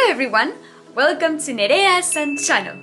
Hello everyone! Welcome to Nerea-san channel.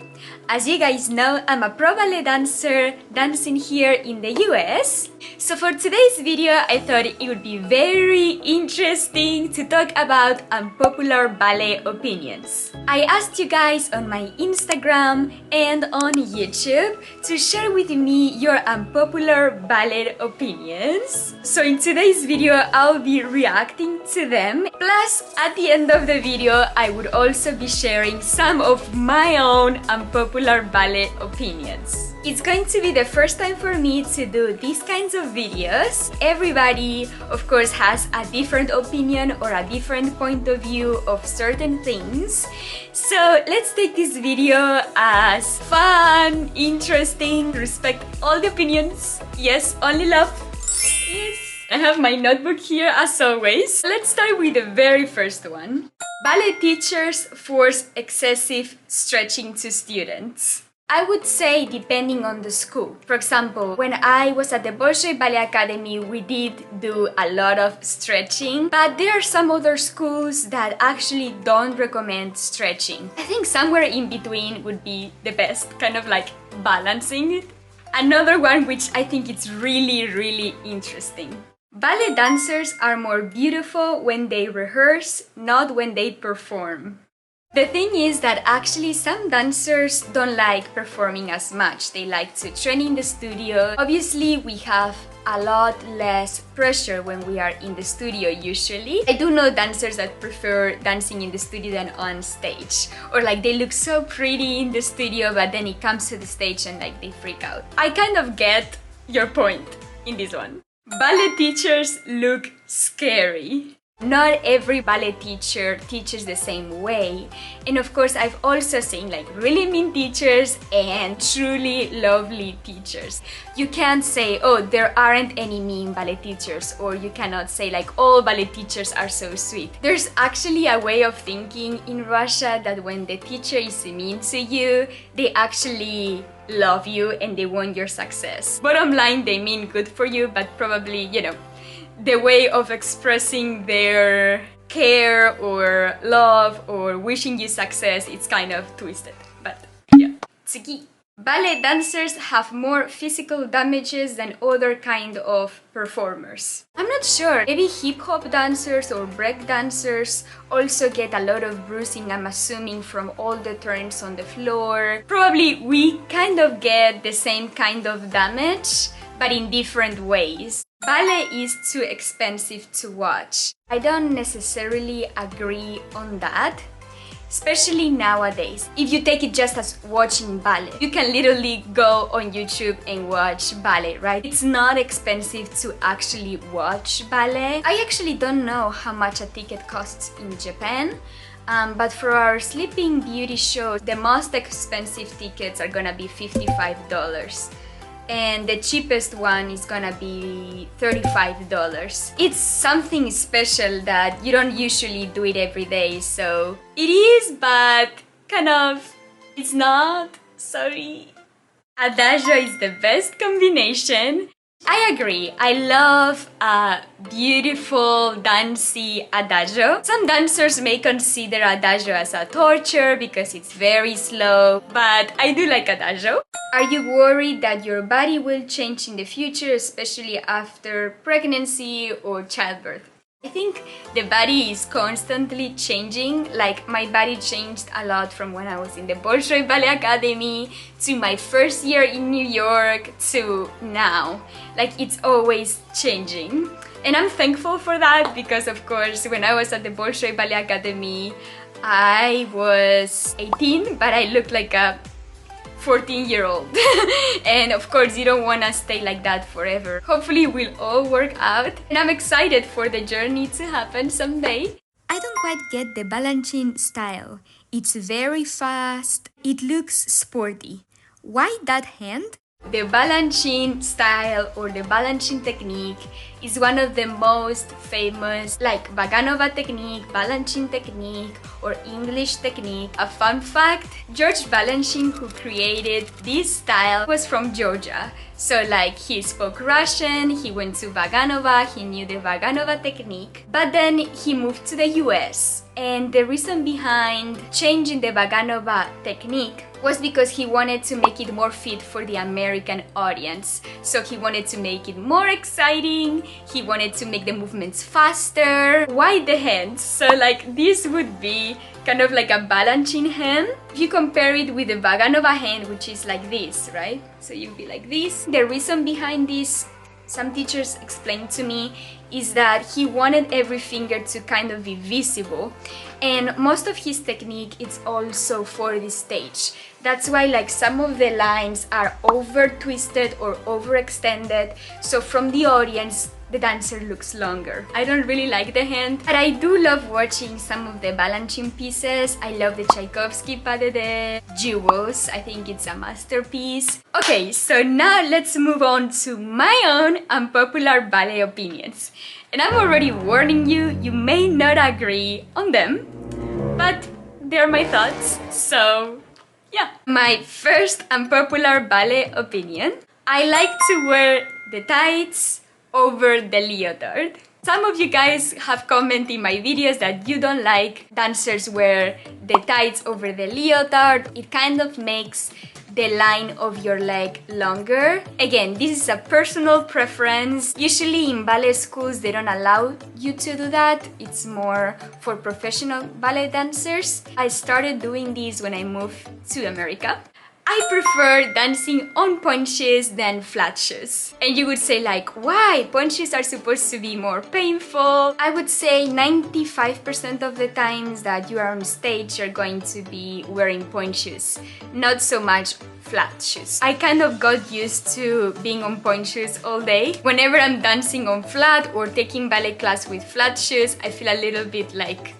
As you guys know, I'm a pro ballet dancer dancing here in the US. So for today's video, I thought it would be very interesting to talk about unpopular ballet opinions. I asked you guys on my Instagram and on YouTube to share with me your unpopular ballet opinions. So in today's video, I'll be reacting to them. Plus, at the end of the video, I would also be sharing some of my own unpopular ballet opinions. It's going to be the first time for me to do these kinds of videos. Everybody, of course, has a different opinion or a different point of view of certain things. So let's take this video as fun, interesting, respect all the opinions. Yes, only love. Yes. I have my notebook here as always. Let's start with the very first one. Ballet teachers force excessive stretching to students. I would say depending on the school. For example, when I was at the Bolshoi Ballet Academy, we did do a lot of stretching, but there are some other schools that actually don't recommend stretching. I think somewhere in between would be the best, kind of like balancing it. Another one which I think it's really interesting. Ballet dancers are more beautiful when they rehearse, not when they perform. The thing is that actually some dancers don't like performing as much. They like to train in the studio. Obviously, we have a lot less pressure when we are in the studio usually. I do know dancers that prefer dancing in the studio than on stage. Or like they look so pretty in the studio, but then it comes to the stage and like they freak out. I kind of get your point in this one. Ballet teachers look scary. Not every ballet teacher teaches the same way. And of course, I've also seen like really mean teachers and truly lovely teachers. You can't say, oh, there aren't any mean ballet teachers, or you cannot say like all ballet teachers are so sweet. There's actually a way of thinking in Russia that when the teacher is mean to you, they actually love you and they want your success. Bottom line, they mean good for you, but probably, you know, the way of expressing their care or love or wishing you success, it's kind of twisted. But yeah. Tsugi. Ballet dancers have more physical damages than other kind of performers. I'm not sure. Maybe hip-hop dancers or break dancers also get a lot of bruising, I'm assuming, from all the turns on the floor. Probably we kind of get the same kind of damage, but in different ways. Ballet is too expensive to watch. I don't necessarily agree on that, especially nowadays. If you take it just as watching ballet, you can literally go on YouTube and watch ballet, right? It's not expensive to actually watch ballet. I actually don't know how much a ticket costs in Japan. But for our Sleeping Beauty show, the most expensive tickets are gonna be $55. And the cheapest one is gonna be $35. It's something special that you don't usually do it every day, so it is, but kind of it's not. Sorry. Adagio is the best combination. I agree. I love a beautiful, dancey adagio. Some dancers may consider adagio as a torture because it's very slow, but I do like adagio. Are you worried that your body will change in the future, especially after pregnancy or childbirth? I think the body is constantly changing. Like my body changed a lot from when I was in the Bolshoi Ballet Academy to my first year in New York to now. Like it's always changing. And I'm thankful for that because of course when I was at the Bolshoi Ballet Academy I was 18 but I looked like a 14-year-old. And of course you don't want to stay like that forever. Hopefully we'll all work out and I'm excited for the journey to happen someday. I don't quite get the Balanchine style. It's very fast. It looks sporty. Why that hand? The Balanchine style or the Balanchine technique is one of the most famous, like Vaganova technique, Balanchine technique, or English technique. A fun fact, George Balanchine, who created this style, was from Georgia. So like he spoke Russian, he went to Vaganova, he knew the Vaganova technique, but then he moved to the US. And the reason behind changing the Vaganova technique was because he wanted to make it more fit for the American audience. So he wanted to make it more exciting, he wanted to make the movements faster. Wide the hands, so like this would be kind of like a Balanchine hand. If you compare it with the Vaganova hand, which is like this, right? So you'll be like this. The reason behind this, some teachers explained to me, is that he wanted every finger to kind of be visible, and most of his technique is also for the stage. That's why like some of the lines are over twisted or overextended, so from the audience the dancer looks longer. I don't really like the hand, but I do love watching some of the Balanchine pieces. I love the Tchaikovsky pas de deux, Jewels. I think it's a masterpiece. Okay, so now let's move on to my own unpopular ballet opinions. And I'm already warning you, you may not agree on them, but they're my thoughts, so yeah. My first unpopular ballet opinion, I like to wear the tights over the leotard. Some of you guys have commented in my videos that you don't like dancers wear the tights over the leotard. It kind of makes the line of your leg longer. Again, this is a personal preference. Usually in ballet schools they don't allow you to do that. It's more for professional ballet dancers. I started doing this when I moved to America. I prefer dancing on pointe shoes than flat shoes. And you would say like, why? Pointe shoes are supposed to be more painful. I would say 95% of the times that you are on stage, you're going to be wearing pointe shoes, not so much flat shoes. I kind of got used to being on pointe shoes all day. Whenever I'm dancing on flat or taking ballet class with flat shoes, I feel a little bit like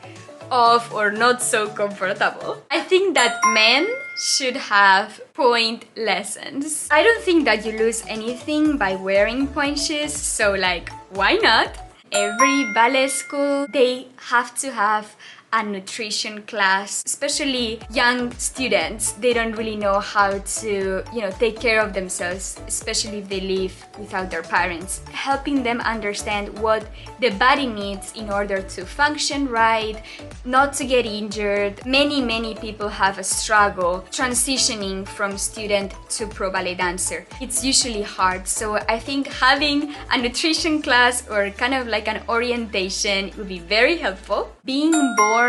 off or not so comfortable. I think that men should have pointe lessons. I don't think that you lose anything by wearing pointe shoes, so like, why not? Every ballet school, they have to have a nutrition class, especially young students. They don't really know how to, take care of themselves, especially if they live without their parents. Helping them understand what the body needs in order to function right, not to get injured. Many people have a struggle transitioning from student to pro ballet dancer. It's usually hard, so I think having a nutrition class or kind of like an orientation would be very helpful. Being born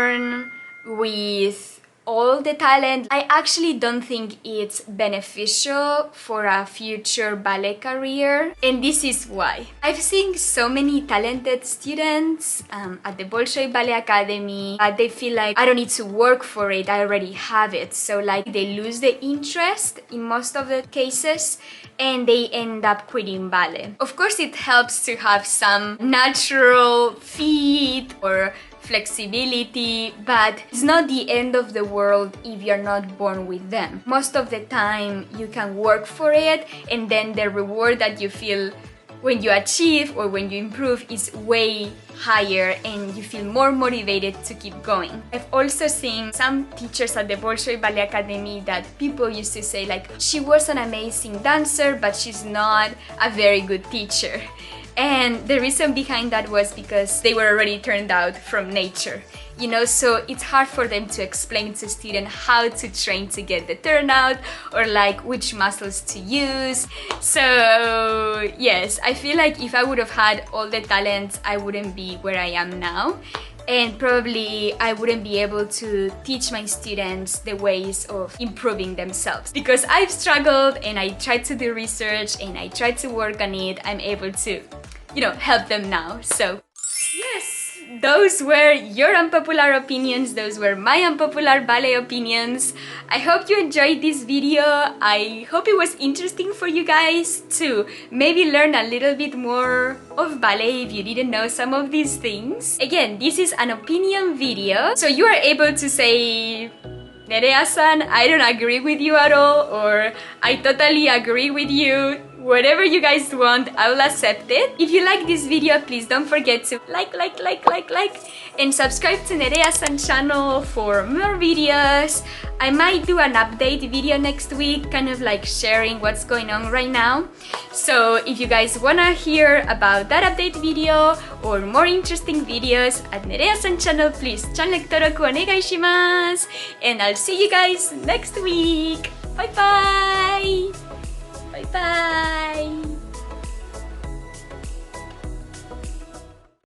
with all the talent, I actually don't think it's beneficial for a future ballet career, and this is why. I've seen so many talented students at the Bolshoi Ballet Academy. They feel like, I don't need to work for it, I already have it. So like they lose the interest in most of the cases and they end up quitting ballet. Of course, it helps to have some natural feet or flexibility, but it's not the end of the world if you're not born with them. Most of the time you can work for it, and then the reward that you feel when you achieve or when you improve is way higher and you feel more motivated to keep going. I've also seen some teachers at the Bolshoi Ballet Academy that people used to say like, she was an amazing dancer but she's not a very good teacher. And the reason behind that was because they were already turned out from nature, so it's hard for them to explain to students how to train to get the turnout or like which muscles to use. So yes, I feel like if I would have had all the talents, I wouldn't be where I am now. And probably I wouldn't be able to teach my students the ways of improving themselves. Because I've struggled and I tried to do research and I tried to work on it, I'm able to, help them now. So yes, those were your unpopular opinions, those were my unpopular ballet opinions. I hope you enjoyed this video. I hope it was interesting for you guys to maybe learn a little bit more of ballet if you didn't know some of these things. Again, this is an opinion video, so you are able to say, Nerea-san, I don't agree with you at all, or I totally agree with you. whatever you guys want, I will accept it. If you like this video, please don't forget to like, and subscribe to Nerea-san channel for more videos. I might do an update video next week, kind of like sharing what's going on right now. So if you guys wanna hear about that update video or more interesting videos at Nerea-san channel, please channel登録お願いします. And I'll see you guys next week. Bye bye!